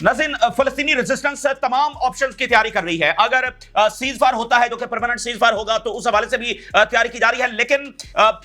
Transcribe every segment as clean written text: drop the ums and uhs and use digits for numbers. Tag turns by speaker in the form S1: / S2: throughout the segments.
S1: नाज़रीन, फ़लस्तीनी रेजिस्टेंस तमाम ऑप्शंस की तैयारी कर रही है। अगर सीज फायर होता है जो कि परमानेंट सीज फायर होगा तो उस हवाले से भी तैयारी की जा रही है, लेकिन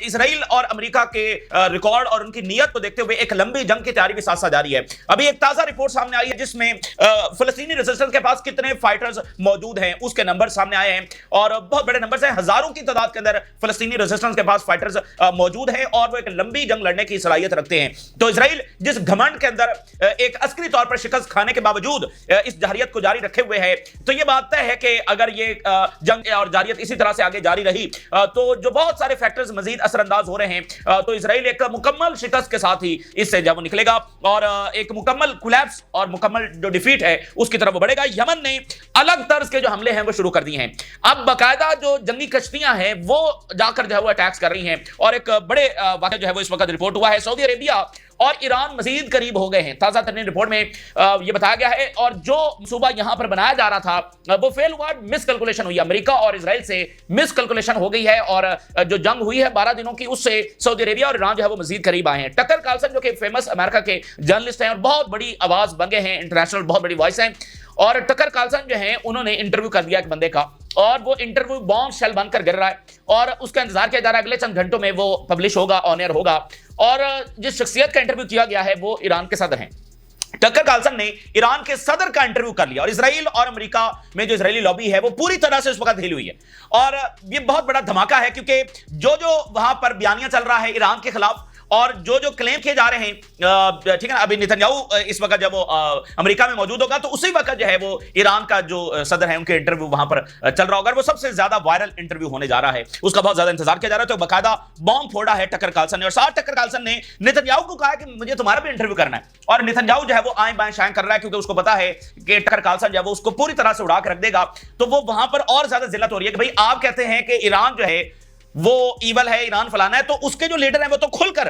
S1: इसराइल और अमेरिका के रिकॉर्ड और उनकी नीयत को देखते हुए एक लंबी जंग की तैयारी भी साथ साथ जारी है। अभी एक ताजा रिपोर्ट सामने आई है जिसमें फ़लस्तीनी रेजिस्टेंस के पास कितने फाइटर्स मौजूद हैं उसके नंबर सामने आए हैं, और बहुत बड़े नंबर से हजारों की तादाद के अंदर फ़लस्तीनी रेजिस्टेंस के पास फाइटर्स मौजूद हैं और वो एक लंबी जंग लड़ने की सलाहियत रखते हैं। तो इसराइल जिस घमंड के अंदर एक अस्करी तौर पर शिकस्त खाने के बावजूद इस जारियत को जारी रखे हुए है, तो यह बात तय है कि अगर ये जंग और जारियत इसी तरह से आगे जारी रही तो जो बहुत सारे फैक्टर्स मजीद असरअंदाज हो रहे हैं, तो इसराइल एक मुकम्मल शिकस्त के साथ ही इससे जब वो निकलेगा और एक मुकम्मल कोलैप्स और मुकम्मल जो डिफीट है उसकी तरफ वो बढ़ेगा। यमन ने अलग तर्ज के जो हमले हैं वो शुरू कर दिए हैं। अब बाकायदा जो जंगी कश्तियां हैं वो जाकर जो है वो अटैक्स कर रही हैं, और एक बड़े वाक़या जो है वो इस वक्त रिपोर्ट हुआ है। सऊदी अरेबिया और ईरान मजीद करीब हो गए हैं। ताजा तरीन रिपोर्ट में यह बताया गया है, और जो सूबा यहां पर बनाया जा रहा था वो फेल हुआ, मिस कैलकुलेशन हुई। अमेरिका और इजराइल से मिस कैलकुलेशन हो गई है, और जो जंग हुई है 12 दिनों की उससे सऊदी अरेबिया और ईरान जो है वो मजीद करीब आए हैं। टकर कार्लसन जो कि फेमस अमेरिका के जर्नलिस्ट हैं और बहुत बड़ी आवाज बन गए हैं, इंटरनेशनल बहुत बड़ी वॉइस हैं, और टकर कार्लसन जो है उन्होंने इंटरव्यू कर दिया एक बंदे का, और वो इंटरव्यू बॉम्ब शेल बनकर गिर रहा है और उसका इंतजार किया जा रहा है अगले चंद घंटों में वो पब्लिश होगा, ऑन एयर होगा। और जिस शख्सियत का इंटरव्यू किया गया है वो ईरान के सदर हैं। टकर कार्लसन ने ईरान के सदर का इंटरव्यू कर लिया, और इसराइल और अमेरिका में जो इजरायली लॉबी है वो पूरी तरह से इस वक्त हिली हुई है, और ये बहुत बड़ा धमाका है क्योंकि जो जो वहां पर बयानिया चल रहा है ईरान के खिलाफ और जो जो क्लेम किए जा रहे हैं, ठीक है ना, अभी नेतन्याहू इस वक्त जब वो अमेरिका में मौजूद होगा तो उसी वक्त जो है वो ईरान का जो सदर है उनके इंटरव्यू वहां पर चल रहा होगा। वो सबसे ज्यादा वायरल इंटरव्यू होने जा रहा है, उसका बहुत ज्यादा इंतजार किया जा रहा है। तो बाकायदा बॉम्ब फोड़ा है टकर कार्लसन ने, और साथ टकर कार्लसन ने नेतन्याहू को कहा कि मुझे तुम्हारा भी इंटरव्यू करना है, और नेतन्याहू जो है वो आए बाएं शाएं कर रहा है क्योंकि उसको पता है कि टकर कार्लसन जो है वो उसको पूरी तरह से उड़ा के रख देगा। तो वो वहां पर और ज्यादा जिल्लत हो रही है कि भाई आप कहते हैं कि ईरान जो है वो ईवल है, ईरान फलाना है, तो उसके जो लीडर हैं वो तो खुलकर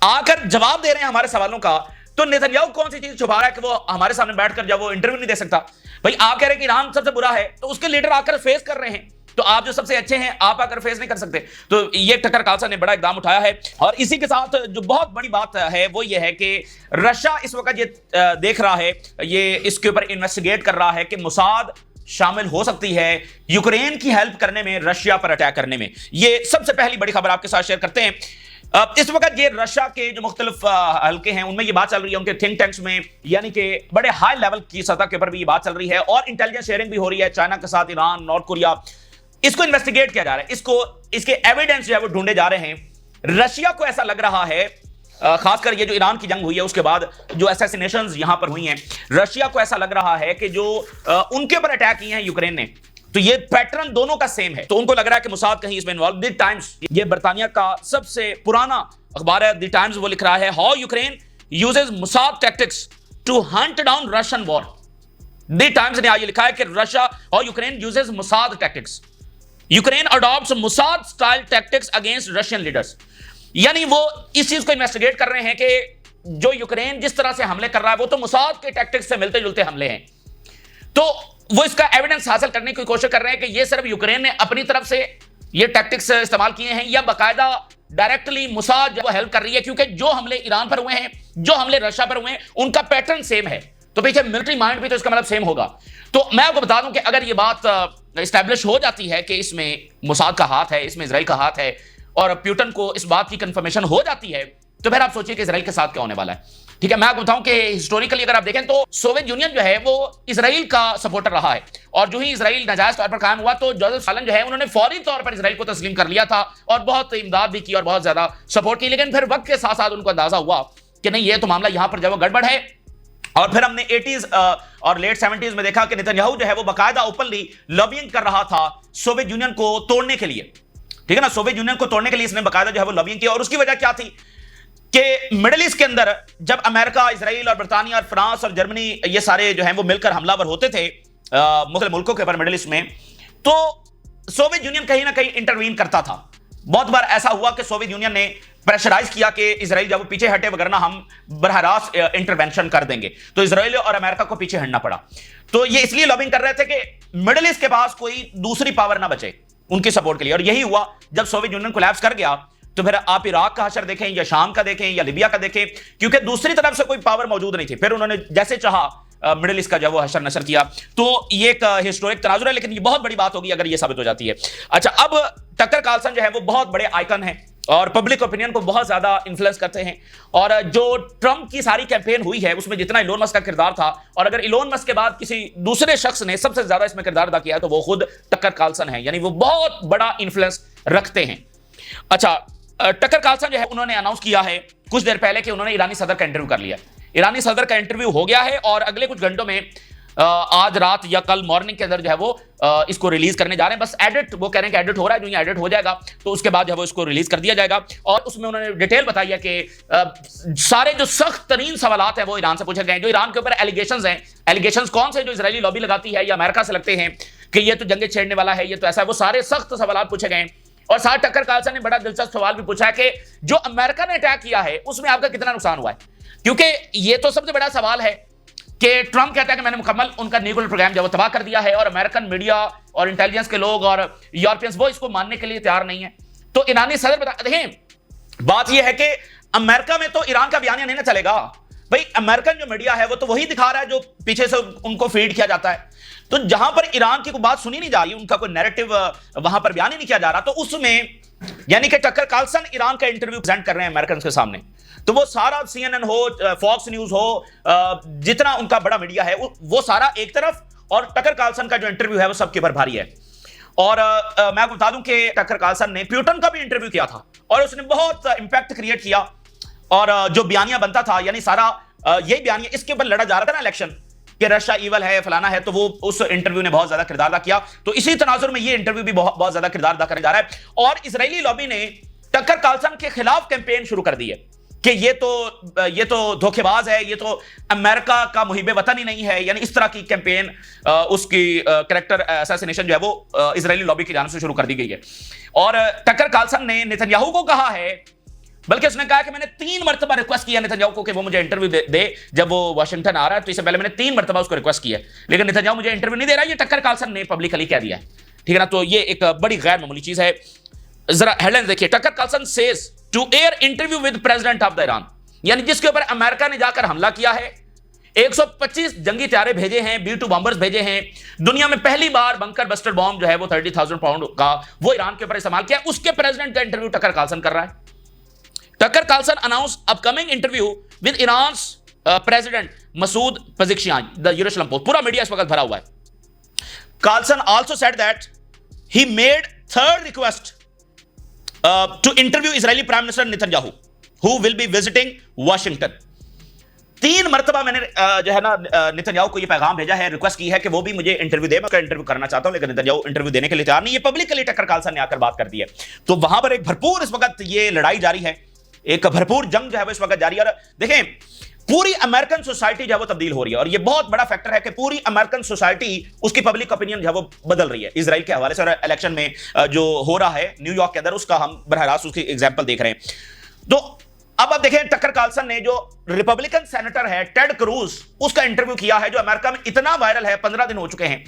S1: आकर जवाब दे रहे हैं हमारे सवालों का। तो नेतन्याहू कौन सी चीज छुपा रहा है कि वो हमारे सामने बैठकर जब वो इंटरव्यू नहीं दे सकता। भाई आप कह रहे हैं कि ईरान सबसे बुरा है, तो उसके लीडर आकर फेस कर रहे हैं, तो आप जो सबसे अच्छे हैं आप आकर फेस नहीं कर सकते। तो ये टकर कार्लसन ने बड़ा इकदाम उठाया है। और इसी के साथ जो बहुत बड़ी बात है वो ये है कि रशिया इस वक्त ये देख रहा है, ये इसके ऊपर इन्वेस्टिगेट कर रहा है कि मोसाद शामिल हो सकती है यूक्रेन की हेल्प करने में, रशिया पर अटैक करने में। ये सबसे पहली बड़ी खबर आपके साथ शेयर करते हैं। इस वक्त ये रशिया के जो मुख्तलिफ हल्के हैं उनमें ये बात चल रही है, उनके थिंक टैंक्स में, यानी कि बड़े हाई लेवल की सतह के ऊपर भी ये बात चल रही है, और इंटेलिजेंस शेयरिंग भी हो रही है चाइना के साथ, ईरान, नॉर्थ कोरिया। इसको इन्वेस्टिगेट किया जा रहा है, इसके एविडेंस जो है वो ढूंढे जा रहे हैं। रशिया को ऐसा लग रहा है, खासकर ये जो ईरान की जंग हुई है उसके बाद जो असैसिनेशंस यहां पर हुई हैं, रशिया को ऐसा लग रहा है कि जो उनके ऊपर अटैक किए हैं यूक्रेन ने, तो ये पैटर्न दोनों का सेम है। तो उनको लग रहा है कि मोसाद कहीं इसमें इन्वॉल्व। द टाइम्स, ये बर्तानिया का सबसे पुराना अखबार है, द टाइम्स, वो लिख रहा है how Ukraine uses Mossad tactics to hunt down Russian war. The Times ने आज लिखा है कि रशिया और Ukraine uses Mossad tactics, Ukraine adopts Mossad style tactics against Russian leaders. यानी वो इस चीज को इन्वेस्टिगेट कर रहे हैं कि जो यूक्रेन जिस तरह से हमले कर रहा है वो तो मोसाद के टैक्टिक्स से मिलते जुलते हमले हैं। तो वो इसका एविडेंस हासिल करने की कोशिश कर रहे हैं कि ये सिर्फ यूक्रेन ने अपनी तरफ से ये टैक्टिक्स इस्तेमाल किए हैं या बाकायदा डायरेक्टली मोसाद जो हेल्प कर रही है, क्योंकि जो हमले ईरान पर हुए हैं, जो हमले रशिया पर हुए हैं, उनका पैटर्न सेम है, तो पीछे मिलिट्री माइंड भी तो इसका मतलब सेम होगा। तो मैं आपको बता दूं कि अगर ये बात एस्टैब्लिश हो जाती है कि इसमें मोसाद का हाथ है, इसमें इजराइल का हाथ है, और प्यूटन को इस बात की कंफर्मेशन हो जाती है, तो फिर आप सोचिए कि इजराइल के साथ क्या होने वाला है। ठीक है, मैं आपको बताऊं कि हिस्टोरिकली अगर आप देखें तो सोवियत यूनियन जो है वो इजराइल का सपोर्टर रहा है, और जो ही इजराइल नाजायज तौर पर कायम हुआ तो जोसेफ स्टालिन जो है उन्होंने फौरी तौर पर इजराइल को तस्लीम कर लिया था और बहुत इमदाद भी की और बहुत ज्यादा सपोर्ट की। लेकिन फिर वक्त के साथ साथ उनको अंदाजा हुआ कि नहीं, ये तो मामला यहां पर जो गड़बड़ है। और फिर हमने 80s और लेट 70s में देखा कि नेतन्याहू जो है वो बाकायदा ओपनली लॉबिंग कर रहा था सोवियत यूनियन को तोड़ने के लिए। ठीक है ना, सोवियत यूनियन को तोड़ने के लिए इसने बाकायदा जो है वो लॉबिंग की, और उसकी वजह क्या थी कि मिडिल ईस्ट के अंदर जब अमेरिका, इजराइल और बर्तानिया और फ्रांस और जर्मनी ये सारे जो हैं वो मिलकर हमलावर होते थे मुख्तलिफ मुल्कों के ऊपर मिडिल ईस्ट में, तो सोवियत यूनियन कहीं ना कहीं इंटरवीन करता था। बहुत बार ऐसा हुआ कि सोवियत यूनियन ने प्रेशराइज किया कि इजराइल जब वो पीछे हटे वगैरह हम बरह रास्त इंटरवेंशन कर देंगे, तो इजराइल और अमेरिका को पीछे हटना पड़ा। तो ये इसलिए लॉबिंग कर रहे थे कि मिडिल ईस्ट के पास कोई दूसरी पावर ना बचे उनकी सपोर्ट के लिए, और यही हुआ जब सोवियत यूनियन कोलैप्स कर गया। तो फिर आप इराक का हशर देखें या शाम का देखें या लीबिया का देखें, क्योंकि दूसरी तरफ से कोई पावर मौजूद नहीं थी। फिर उन्होंने जैसे चाहा मिडिल ईस्ट का जो है वो हशर नशर किया। तो ये एक हिस्टोरिक तनाजुर है, लेकिन ये बहुत बड़ी बात होगी अगर ये साबित हो जाती है। अच्छा, अब टकर कार्लसन जो है वो बहुत बड़े आइकन है और पब्लिक ओपिनियन को बहुत ज्यादा इन्फ्लुएंस करते हैं। और जो ट्रंप की सारी कैंपेन हुई है उसमें जितना इलोन मस्क का किरदार था, और अगर इलोन मस्क के बाद किसी दूसरे शख्स ने सबसे ज्यादा इसमें किरदार अदा किया है तो वो खुद टकर कार्लसन है, यानी वो बहुत बड़ा इन्फ्लुएंस रखते हैं। अच्छा, टकर कार्लसन जो है उन्होंने अनाउंस किया है कुछ देर पहले कि उन्होंने ईरानी सदर का इंटरव्यू कर लिया। ईरानी सदर का इंटरव्यू हो गया है और अगले कुछ घंटों में आज रात या कल मॉर्निंग के अंदर जो है वो इसको रिलीज करने जा रहे हैं। बस एडिट, वो कह रहे हैं कि एडिट हो रहा है, जो ये एडिट हो जाएगा तो उसके बाद जो है वो इसको रिलीज कर दिया जाएगा। और उसमें उन्होंने डिटेल बताई है कि सारे जो सख्त तरीन सवालात हैं वो ईरान से पूछे गए हैं। जो ईरान के ऊपर एलिगेशंस हैं, एलिगेशंस कौन से जो इजरायली लॉबी लगाती है या अमेरिका से लगते हैं कि ये तो जंगे छेड़ने वाला है, ये तो ऐसा है, वो सारे सख्त सवालात पूछे गए हैं। और साथ टकर कार्लसन ने बड़ा दिलचस्प सवाल भी पूछा है कि जो अमेरिका ने अटैक किया है उसमें आपका कितना नुकसान हुआ है, क्योंकि ये तो सबसे बड़ा सवाल है कि ट्रंप कहता है कि मैंने मुकम्मल उनका न्यूक्लियर प्रोग्राम जो तबाह कर दिया है, और अमेरिकन मीडिया और इंटेलिजेंस के लोग और यूरोपियंस वो इसको मानने के लिए तैयार नहीं है। तो ईरानी सदर बता देखें, बात यह है कि अमेरिका में तो ईरान का बयानिया नहीं ना चलेगा भाई। अमेरिकन जो मीडिया है वो तो वही दिखा रहा है जो पीछे से उनको फीड किया जाता है। तो जहां पर ईरान की कोई बात सुनी नहीं जा रही, उनका कोई नैरेटिव वहां पर बयान ही नहीं किया जा रहा, तो उसमें यानी कि टकर कार्लसन ईरान का इंटरव्यू प्रेजेंट कर रहे हैं अमेरिकन के सामने, तो वो सारा CNN हो, फॉक्स न्यूज हो, जितना उनका बड़ा मीडिया है वो सारा एक तरफ, और टकर कार्लसन का जो इंटरव्यू है वो सबके ऊपर भारी है। और मैं आपको बता दूं कि टकर कार्लसन ने प्यूटन का भी इंटरव्यू किया था और उसने बहुत इंपैक्ट क्रिएट किया। और जो बयानिया बनता था, यानी सारा यही बयानिया, इसके ऊपर लड़ा जा रहा था ना इलेक्शन कि रशिया ईवल है, फलाना है, तो वो उस इंटरव्यू ने बहुत ज्यादा किरदार अदा किया। तो इसी तनाजुर में ये इंटरव्यू भी बहुत ज्यादा किरदार अदा करने जा रहा है। और इजरायली लॉबी ने टकर कार्लसन के खिलाफ कैंपेन शुरू कर दी है कि ये तो धोखेबाज है, ये तो अमेरिका का मुहिबे वतन ही नहीं है, यानी इस तरह की कैंपेन, उसकी कैरेक्टर असैसिनेशन जो है वो इजरायली लॉबी की जानिब से शुरू कर दी गई है। और टकर कार्लसन ने नेतन्याहू को कहा है, बल्कि उसने कहा कि मैंने 3 मरतबा रिक्वेस्ट किया नेतन्याहू को कि वो मुझे इंटरव्यू दे जब वो वाशिंगटन आ रहा है, तो इससे पहले मैंने 3 मरतबा उसको रिक्वेस्ट किया है, लेकिन नेतन्याहू मुझे इंटरव्यू नहीं दे रहा। ये टकर कार्लसन ने पब्लिकली कह दिया है, ठीक है ना। तो ये एक बड़ी गैर मामूली चीज है। जरा हेडलाइन देखिए, Tucker Carlson says to air interview with president of the Iran, यानी जिसके ऊपर अमेरिका ने जाकर हमला किया है, 125 जंगी तैयारे भेजे हैं, B-2 बॉम्बर्स भेजे हैं, दुनिया में पहली बार बंकर बस्टर बॉम्ब जो है वो 30,000 पाउंड का वो ईरान के ऊपर इस्तेमाल किया, उसके प्रेसिडेंट का इंटरव्यू टकर कार्लसन कर रहा है। Tucker Carlson announce upcoming interview with Iran president Masoud Pezeshkian, the Jerusalem Post, पूरा मीडिया इस वक्त भरा हुआ है। Carlson also said that he made third request to interview Israeli prime minister Netanyahu who will be visiting Washington. 3 मरतबा मैंने जो है ना नेतन्याहू को ये पैगाम भेजा है, रिक्वेस्ट की है कि वो भी मुझे इंटरव्यू दे, मैं इंटरव्यू करना चाहता हूं, लेकिन नेतन्याहू इंटरव्यू देने के लिए तैयार नहीं। ये पब्लिकली टकर कार्लसन ने आकर बात कर दी है। तो वहां पर एक भरपूर इस वक्त ये लड़ाई जारी है, एक भरपूर जंग जो है वो इस वक्त जारी है। और देखें, पूरी अमेरिकन सोसाइटी जो है वो तब्दील हो रही है, और ये बहुत बड़ा फैक्टर है कि पूरी अमेरिकन सोसाइटी, उसकी पब्लिक ओपिनियन जो है वो बदल रही है इजराइल के हवाले से। और इलेक्शन में जो हो रहा है न्यूयॉर्क के अंदर, उसका हम बरह रास्त उसकी एग्जाम्पल देख रहे हैं। तो अब आप देखें, टकर कार्लसन ने जो रिपब्लिकन सेनेटर है टेड क्रूज, उसका इंटरव्यू किया है, जो अमेरिका में इतना वायरल है, 15 दिन हो चुके हैं,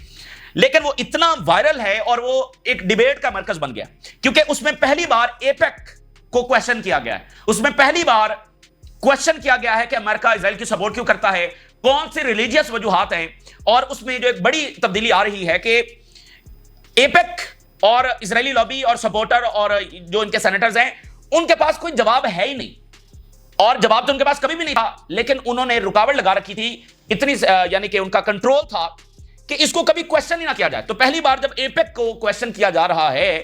S1: लेकिन वो इतना वायरल है और वो एक डिबेट का मरकज बन गया, क्योंकि उसमें पहली बार एपेक को क्वेश्चन किया गया है। उसमें पहली बार क्वेश्चन किया गया है कि अमेरिका इजराइल की सपोर्ट क्यों करता है, कौन सी रिलीजियस वजूहात हैं। और उसमें जो एक बड़ी तब्दीली आ रही है कि एपेक और इजरायली लॉबी और सपोर्टर और जो इनके सेनेटर्स हैं, उनके पास कोई जवाब है ही नहीं, और जवाब तो उनके पास कभी भी नहीं था, लेकिन उन्होंने रुकावट लगा रखी थी इतनी, यानी कि उनका कंट्रोल था कि इसको कभी क्वेश्चन ही ना किया जाए। तो पहली बार जब एपेक को क्वेश्चन किया जा रहा है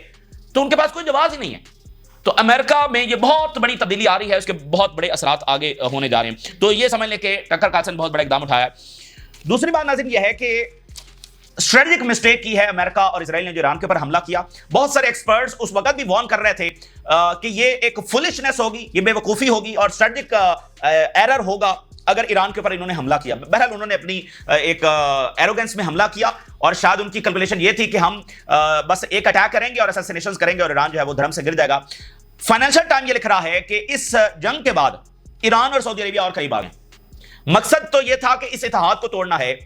S1: तो उनके पास कोई जवाब ही नहीं है। तो अमेरिका में ये बहुत बड़ी तब्दीली आ रही है, उसके बहुत बड़े असरात आगे होने जा रहे हैं। तो ये समझ लें कि टकर कार्लसन बहुत बड़ा इकदाम उठाया है। दूसरी बात नाज़रीन ये है कि स्ट्रेटेजिक मिस्टेक की है अमेरिका और इजराइल ने जो ईरान के ऊपर हमला किया। बहुत सारे एक्सपर्ट्स उस वक्त भी वार्न कर रहे थे कि ये एक फुलिशनेस होगी, ये बेवकूफ़ी होगी और स्ट्रेटेजिक एरर होगा अगर ईरान के ऊपर इन्होंने हमला किया। बहरहाल उन्होंने अपनी एक एरोगेंस में हमला किया, और शायद उनकी कैलकुलेशन ये थी कि हम बस एक अटैक करेंगे और असैसिनेशंस करेंगे और ईरान जो है वो धर्म से गिर जाएगा। फाइनेंशियल टाइम ये लिख रहा है कि इस जंग के बाद ईरान और सऊदी अरेबिया और करीब आ गए। मकसद तो ये था कि इस इत्तेहाद को तोड़ना है,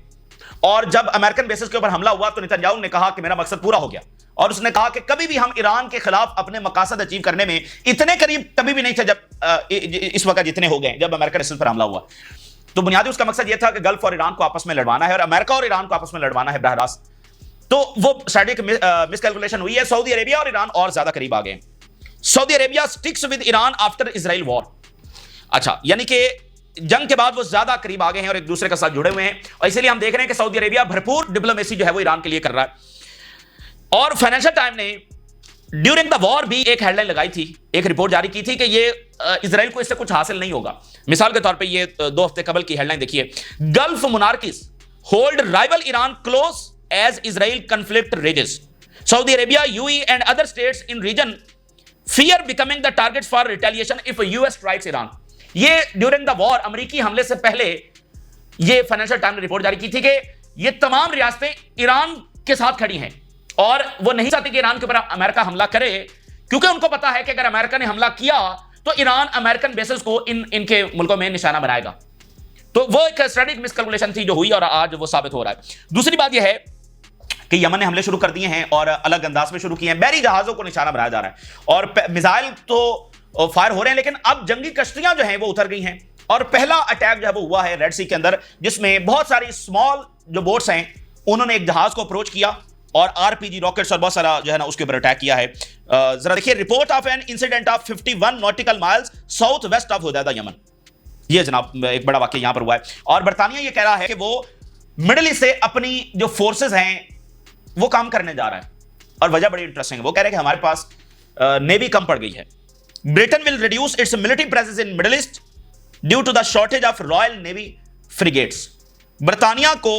S1: और जब अमेरिकन बेसिस के ऊपर हमला हुआ तो नेतन्याहू ने कहा कि मेरा मकसद पूरा हो गया, और उसने कहा कि कभी भी हम ईरान के खिलाफ अपने मकासद अचीव करने में इतने करीब कभी भी नहीं थे जब इस वक्त जितने हो गए जब अमेरिकन बेसिस पर हमला हुआ। तो बुनियादी उसका मकसद यह था कि गल्फ और ईरान को आपस में लड़वाना है और अमेरिका और ईरान को आपस में लड़वाना है बराह रास्त। तो वो स्ट्रेटेजिक मिसकैलकुलेशन हुई है। सऊदी अरेबिया और ईरान और ज्यादा करीब आ गए। Saudi Arabia sticks with Iran after Israel war. अच्छा, यानी कि जंग के बाद वो ज्यादा करीब आ गए हैं और एक दूसरे के साथ जुड़े हुए हैं, और इसीलिए हम देख रहे हैं कि सऊदी अरेबिया भरपूर डिप्लोमेसी जो है वो ईरान के लिए कर रहा है। और फाइनेंशियल टाइम ने ड्यूरिंग द वॉर भी एक हेडलाइन लगाई थी, एक रिपोर्ट जारी की थी कि ये इजराइल को इससे कुछ हासिल नहीं होगा। मिसाल के तौर पे ये 2 हफ्ते कबल की हेडलाइन देखिए, gulf monarchies hold rival Iran close as Israel conflict rages. Saudi Arabia, UAE and other states in region fear becoming the targets for retaliation if US strikes Iran. ये ड्यूरिंग द वॉर, अमेरिकी हमले से पहले ये financial time ने report जारी की थी कि ये तमाम रियासतें ईरान के साथ खड़ी हैं और वो नहीं चाहती कि ईरान के ऊपर अमेरिका हमला करे, क्योंकि उनको पता है कि अगर अमेरिका ने हमला किया तो ईरान अमेरिकन बेसेस को इनके मुल्कों में निशाना बनाएगा। तो वो एक स्ट्रेटेजिक मिसकैलकुलेशन थी जो हुई और आज वो साबित हो रहा है। दूसरी बात यह है कि यमन ने हमले शुरू कर दिए हैं और अलग अंदाज में शुरू किए हैं। बहरी जहाजों को निशाना बनाया जा रहा है और मिसाइल तो फायर हो रहे हैं, लेकिन अब जंगी कश्तियां जो हैं वो उतर गई हैं। और पहला अटैक जो है वो हुआ है रेड सी के अंदर, जिसमें बहुत सारी स्मॉल जो बोट्स हैं उन्होंने एक जहाज को अप्रोच किया और आरपीजी रॉकेट्स और बहुत सारा जो है ना उसके ऊपर अटैक किया है। जरा देखिए, report of an incident of 51 nautical miles south west of Hodeidah, Yemen. ये जनाब एक बड़ा वाकया यहां पर हुआ है और बरतानिया ये कह रहा है कि वो मिडिल ईस्ट से अपनी जो फोर्सेस हैं वो काम करने जा रहा है। और वजह बड़ी इंटरेस्टिंग है, वो कह रहे हैं कि हमारे पास नेवी कम पड़ गई है। Britain will reduce its military presence in Middle East due to the shortage of Royal Navy frigates. बरतानिया को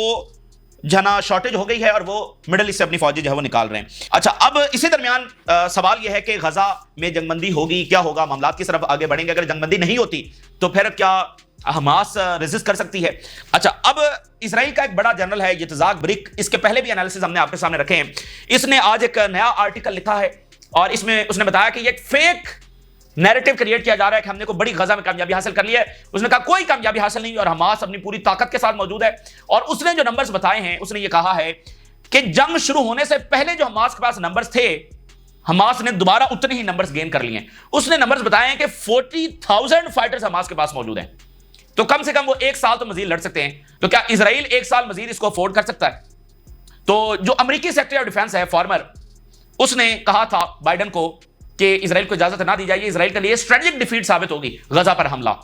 S1: जना शॉर्टेज हो गई है और वो मिडिल ईस्ट से अपनी फौजी जो है वो निकाल रहे हैं। अच्छा, अब इसी दरमियान सवाल यह है कि गजा में जंगबंदी होगी, क्या होगा, मामलात किस तरफ आगे बढ़ेंगे। अगर जंगबंदी नहीं होती तो फिर क्या हमास रेजिस्ट कर सकती है। अच्छा, अब इजराइल का एक बड़ा जनरल है यतजाक ब्रिक, इसके पहले भी एनालिसिस हमने आपके सामने रखे हैं। इसने आज एक नया आर्टिकल लिखा है और इसमें उसने बताया कि एक फेक नैरेटिव क्रिएट किया जा रहा है कि हमने को बड़ी गजा में कामयाबी हासिल कर ली है। उसने कहा कोई कामयाबी हासिल नहीं और हमास अपनी पूरी ताकत के साथ मौजूद है। और उसने जो नंबर्स बताए हैं, उसने ये कहा है कि जंग शुरू होने से पहले जो हमास के पास नंबर्स थे, हमास ने दोबारा उतने ही नंबर्स गेन कर लिए हैं। उसने नंबर्स बताए हैं कि 40,000 फाइटर्स हमास के पास मौजूद हैं। तो कम से कम वो 1 साल तो मजीद लड़ सकते हैं। तो क्या इजराइल 1 साल मजीद इसको अफोर्ड कर सकता है? तो जो अमेरिकी सेक्रेटरी ऑफ डिफेंस है फॉर्मर, उसने कहा था बाइडन को कि इजराइल को इजाजत ना दी जाएगी, इजराइल के लिए स्ट्रेटेजिक डिफीट साबित होगी गजा पर हमला।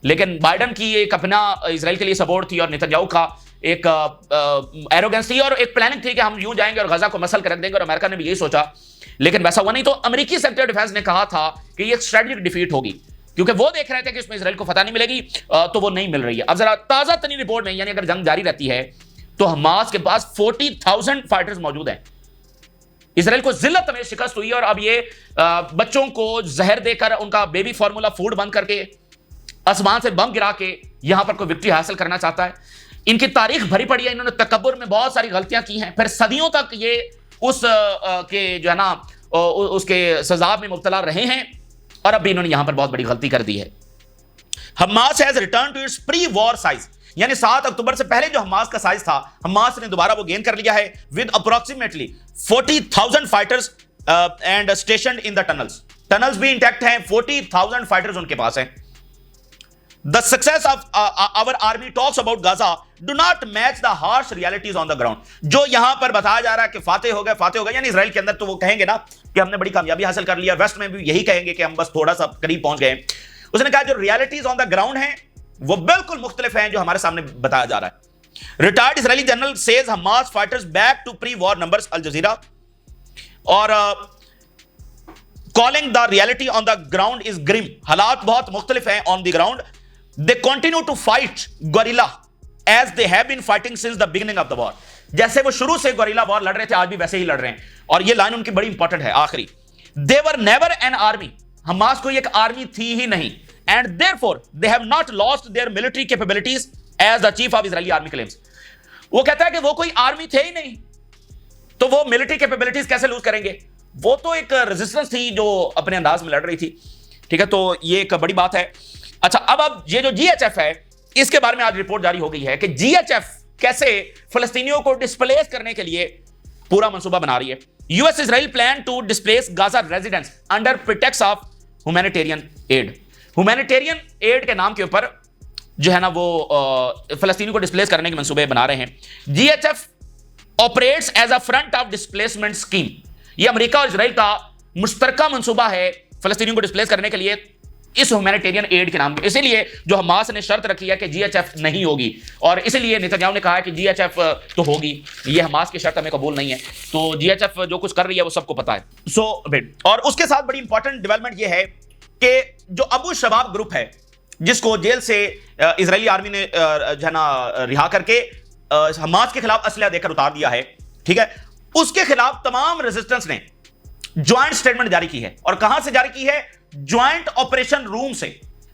S1: लेकिन बाइडन की एक अपना इजराइल के लिए सपोर्ट थी और नेतन्याहू का एक एरोगेंस थी और एक प्लानिंग थी कि हम यूं जाएंगे और गजा को मसल कर रख देंगे, और अमेरिका ने भी यही सोचा, लेकिन वैसा हुआ नहीं। तो अमेरिकी सेक्रेटरी ऑफ डिफेंस ने कहा था कि ये स्ट्रेटेजिक डिफीट होगी, क्योंकि वो देख रहे थे कि इसमें इजराइल को फतह नहीं मिलेगी, तो वो नहीं मिल रही है। अब जरा ताजा तरीन रिपोर्ट में, यानी अगर जंग जारी रहती है तो हमास के पास 40,000 फाइटर्स मौजूद हैं। इजराइल को जिल्लत में शिकस्त हुई और अब ये बच्चों को जहर देकर उनका बेबी फार्मूला फूड बंद करके आसमान से बम गिरा के यहां पर कोई विक्ट्री हासिल करना चाहता है। इनकी तारीख भरी पड़ी है, इन्होंने तकब्बुर में बहुत सारी गलतियां की हैं, फिर सदियों तक ये उस के जो है ना उसके सजा में मुब्तला रहे हैं और अब भी इन्होंने यहां पर बहुत बड़ी गलती कर दी है। Hamas has return to its pre war size, यानी 7 अक्टूबर से पहले जो हमास का साइज था, हमास ने दोबारा वो गेन कर लिया है with approximately 40,000 fighters and stationed in the tunnels. Tunnels भी इंटैक्ट हैं, 40,000 फाइटर्स उनके पास हैं। The success of our army talks about Gaza do not match the harsh realities on the ground. जो यहां पर बताया जा रहा है कि फातेह हो गए, यानी इजराइल के अंदर तो वो कहेंगे ना कि हमने बड़ी कामयाबी हासिल कर लिया, वेस्ट में भी यही कहेंगे कि हम बस थोड़ा सा करीब पहुंच गए। उसने कहा जो रियलिटीज ऑन द ग्राउंड है वो बिल्कुल मुख्तलिफ हैं जो हमारे सामने बताया जा रहा है। Retired Israeli general says Hamas fighters back to pre war numbers, Al Jazeera. और calling the reality on the ground is grim, हालात बहुत मुख्तलिफ हैं on the ground. They continue to fight guerrilla as they have been fighting since the beginning of the war. जैसे वो शुरू से gorilla war लड़ रहे थे, आज भी वैसे ही लड़ रहे हैं। और ये लाइन उनकी बड़ी इंपॉर्टेंट है आखिरी, they were never an army, Hamas कोई एक आर्मी थी ही नहीं, and therefore they have not lost their military capabilities as the chief of Israeli army claims। वो कहता है कि वो कोई आर्मी थे ही नहीं, तो वो मिलिट्री कैपेबिलिटीज कैसे लूज करेंगे? वो तो एक रेजिस्टेंस थी जो अपने अंदाज में लड़ रही थी। ठीक है, तो ये एक बड़ी बात है। अच्छा, अब ये जो जीएचएफ है, इसके बारे में आज रिपोर्ट जारी हो गई है कि जीएचएफ कैसे फलस्तीनियों को डिस्प्लेस करने के लिए पूरा मंसूबा बना रही है। US Israel plan to displace Gaza residents under pretext of humanitarian aid. Humanitarian aid के नाम के ऊपर जो है ना वो फलस्तीनी को डिस्प्लेस करने के मंसूबे बना रहे हैं। GHF operates as a front of displacement scheme. ये अमेरिका और इजराइल का मुश्तरका मंसूबा है फलस्तीनियों को डिस्प्लेस करने के लिए इस ह्यूमैनिटेरियन एड के नाम पे। इसीलिए जो हमास ने शर्त रखी है कि जीएचएफ नहीं होगी, और इसीलिए नेतन्याहू ने कहा है कि जीएचएफ तो होगी, ये हमास की शर्त हमें कबूल नहीं है। तो जीएचएफ जो कुछ कर रही है वो सबको पता है। और उसके साथ बड़ी इंपॉर्टेंट डेवलपमेंट ये है कि जो अबू शबाब ग्रुप है, जिसको जेल से इजरायली आर्मी ने जो है ना रिहा करके हमास के खिलाफ असलहा देकर उतार दिया है, ठीक है, उसके खिलाफ तमाम रेजिस्टेंस ने ज्वाइंट स्टेटमेंट जारी की है। और कहां से जारी की है? ज्वाइंट ऑपरेशन रूम से।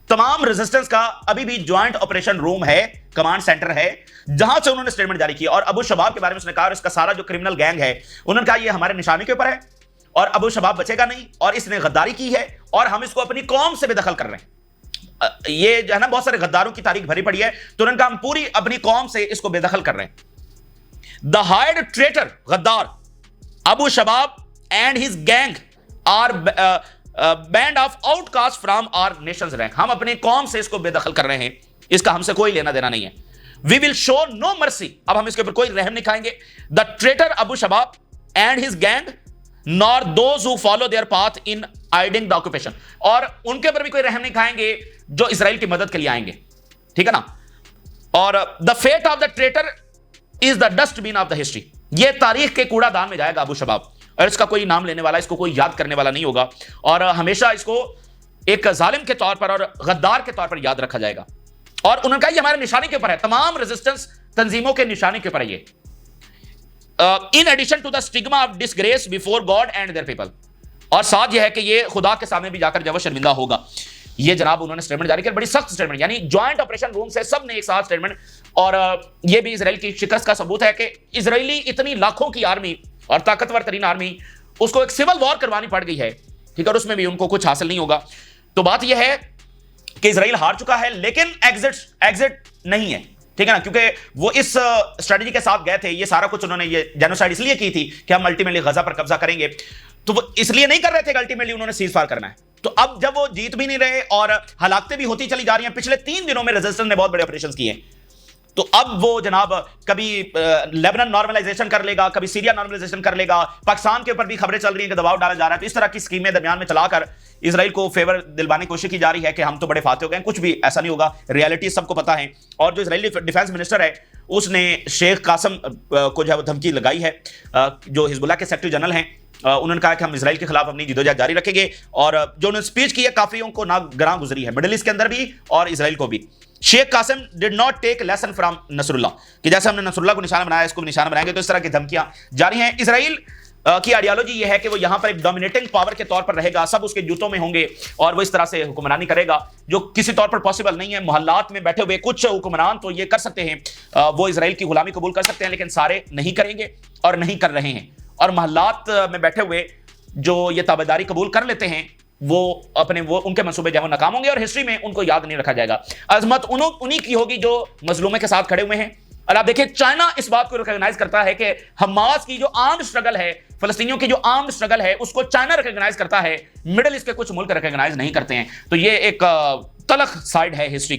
S1: तमाम रेजिस्टेंस का अभी भी ज्वाइंट ऑपरेशन रूम है, कमांड सेंटर है, जहां से उन्होंने स्टेटमेंट जारी की। और अबू शबाब के बारे में उसने कहा, इसका सारा जो क्रिमिनल गैंग है, उन्होंने कहा यह हमारे निशाने के ऊपर है और अबू शबाब बचेगा नहीं, और इसने गद्दारी की है और हम इसको अपनी कौम से बेदखल कर रहे हैं। ये जो है ना बहुत सारे गद्दारों की तारीख भरी पड़ी है, तो उन्होंने कहा हम पूरी अपनी कौम से इसको बेदखल कर रहे हैं। द हायर्ड ट्रेटर गद्दार Abu Shabab and his gang are band of outcast from our nations rank. हम अपनी कौम से इसको बेदखल कर रहे हैं, इसका हमसे कोई लेना देना नहीं है। We will show no mercy, अब हम इसके ऊपर कोई रहम नहीं खाएंगे। The traitor Abu Shabab and his gang nor those who follow their path in aiding the occupation, और उनके ऊपर भी कोई रहम नहीं खाएंगे जो इसराइल की मदद के लिए आएंगे, ठीक है ना। और the fate of the traitor is the dustbin of the history. ये तारीख के कूड़ादान में जाएगा अबू शबाब, और इसका कोई नाम लेने वाला, इसको कोई याद करने वाला नहीं होगा, और हमेशा इसको एक जालिम के तौर पर और गद्दार के तौर पर याद रखा जाएगा। और उन्होंने कहा ये हमारे निशाने के ऊपर है, तमाम रेजिस्टेंस तंजीमों के निशाने के ऊपर है ये। In addition to the stigma of disgrace before God and their people, और साथ यह है कि ये खुदा के सामने भी जाकर जब वो शर्मिंदा होगा। ये जनाब उन्होंने स्टेटमेंट जारी किया, बड़ी सख्त स्टेटमेंट, यानी ज्वाइंट ऑपरेशन रूम से सब ने एक साथ स्टेटमेंट। और ये भी इजराइल की शिकस्त का सबूत है कि इजरायली इतनी लाखों की आर्मी और ताकतवर तरीन आर्मी, उसको एक सिविल वॉर करवानी पड़ गई है, ठीक है, और उसमें भी उनको कुछ हासिल नहीं होगा। तो बात यह है कि इजराइल हार चुका है, लेकिन एग्जिट नहीं है, ठीक है ना, क्योंकि वो इस स्ट्रेटजी के साथ गए थे। ये सारा कुछ उन्होंने ये जेनोसाइड इसलिए की थी कि हम अल्टीमेटली गजा पर कब्जा करेंगे, तो वो इसलिए नहीं कर रहे थे कि अल्टीमेटली उन्होंने सीज फायर करना है। तो अब जब वो जीत भी नहीं रहे और हलाकतें भी होती चली जा रही हैं, पिछले 3 दिनों में रेजिस्टेंस ने बहुत बड़े ऑपरेशंस किए हैं, तो अब वो जनाब कभी लेबनान नॉर्मलाइजेशन कर लेगा, कभी सीरिया नॉर्मलाइजेशन कर लेगा, पाकिस्तान के ऊपर भी खबरें चल रही हैं कि दबाव डाला जा रहा है। तो इस तरह की स्कीमें दरमियान में चलाकर इजराइल को फेवर दिलवाने की कोशिश की जा रही है कि हम तो बड़े फाते हो गए। कुछ भी ऐसा नहीं होगा, रियलिटी सबको पता है। और जो इजरायली डिफेंस मिनिस्टर है, उसने शेख कासम को जो है वो धमकी लगाई है, जो हिजबुल्लाह के सेक्रेटरी जनरल हैं। उन्होंने कहा कि हम इजराइल के खिलाफ अपनी जिदोजहद जारी रखेंगे, और जो उन्होंने स्पीच की है काफी उनको ना गरां गुजरी है, मिडिल ईस्ट के अंदर भी और इजराइल को भी। Sheikh Qassem did not take lesson from Nasrallah, कि जैसे हमने नसरुल्लाह को निशाना बनाया, इसको भी निशाना बनाएंगे। तो इस तरह की धमकियां जारी हैं। इजराइल की आइडियोलॉजी यह है कि वो यहां पर एक डोमिनेटिंग पावर के तौर पर रहेगा, सब उसके जूतों में होंगे और वो इस तरह से हुक्मरानी करेगा, जो किसी तौर पर पॉसिबल नहीं है। मोहल्लात में बैठे हुए कुछ हुक्मरान तो ये कर सकते हैं, वो इजराइल की गुलामी कबूल कर सकते हैं, लेकिन सारे नहीं करेंगे और नहीं कर रहे हैं। और मोहल्लात में बैठे हुए जो ये ताबेदारी कबूल कर लेते हैं, वो उनके मंसूबे जो नाकाम होंगे और हिस्ट्री में उनको याद नहीं रखा जाएगा। अजमत उन्हीं की होगी जो मजलूमों के साथ खड़े हुए हैं। और आप देखिए, चाइना इस बात को रिकॉग्नाइज करता है कि हमास की जो आर्म्ड स्ट्रगल है, फलस्तीनियों की जो आर्म्ड स्ट्रगल है, उसको चाइना रिकॉग्नाइज करता है, मिडिल ईस्ट के कुछ मुल्क रिकॉग्नाइज नहीं करते हैं। तो ये एक तलख साइड है हिस्ट्री।